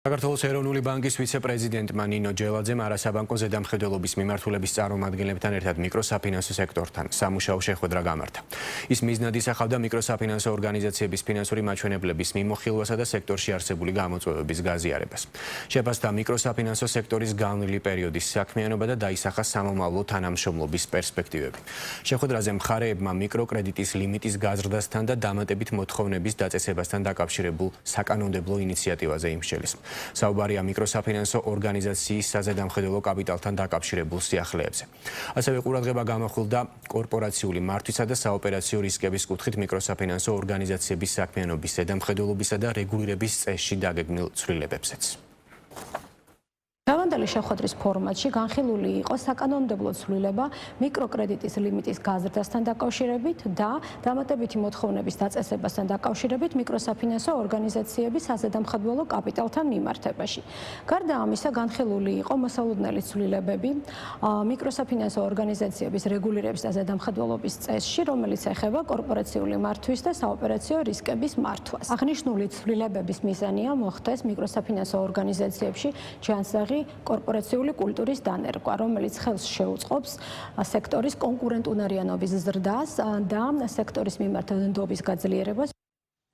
საქართველოს ეროვნული ბანკის ვიცე-პრეზიდენტმა ნინო ჯელაძემ არასაბანკო ზედამხედველობის მიმართულების წარმომადგენლებთან ერთად მიკროსაფინანსო სექტორთან სამუშაო შეხვედრა გამართა. ის მიზნად ისახავდა მიკროსაფინანსო ორგანიზაციების ფინანსური მაჩვენებლების მიმოხილვასა და სექტორში არსებული გამოწვევების გაზიარებას. შეფასდა მიკროსაფინანსო სექტორის განვლილი პერიოდის საქმიანობა და დაისახა სამომავლო თანამშრომლობის პერსპექტივები. შეხვედრაზე მხარეებმა მიკროკრედიტის ლიმიტის გაზრდასთან და დამატებით მოთხოვნების დაწესებასთან დაკავშირებულ საკანონმდებლო ინიციატივაზე იმსჯელეს. საუბარია მიკროსაფინანსო ორგანიზაციის საზედამხედველო კაპიტალთან დაკავშირებულ სიახლეებზე. ასევე ყურადღება გამახვილდა კორპორაციული მართვისა და საოპერაციო რისკების კუთხით მიკროსაფინანსო ორგანიზაციების საქმიანობის ზედამხედველობისა და რეგულირების წესში დაგეგმილ ცვლილებებზეც. Დავანდელი შეხვედრის ფორმატში განხილული იყო საკანონმდებლო ცვლილება მიკროკრედიტის ლიმიტის გაზრდასთან დაკავშირებით და დამატებითი მოთხოვნების დაწესებასთან დაკავშირებით მიკროსაფინანსო ორგანიზაციების საზედამხედველო კაპიტალთან მიმართებაში. გარდა ამისა, განხილული იყო მოსალოდნელი ცვლილებები მიკროსაფინანსო ორგანიზაციების რეგულირების და ზედამხედველობის წესში, რომელიც ეხება კორპორაციული მართვის და საოპერაციო რისკების მართვას. აღნიშნული ცვლილებების მიზანია მოხდეს მიკროსაფინანსო ორგანიზაციებში ჯანსაღი კორპორაციული კულტურის დანერგვა, რომელიც ხელს შეუწყობს სექტორის კონკურენტუნარიანობის ზრდას და სექტორის მიმართ ნდობის გაძლიერებას.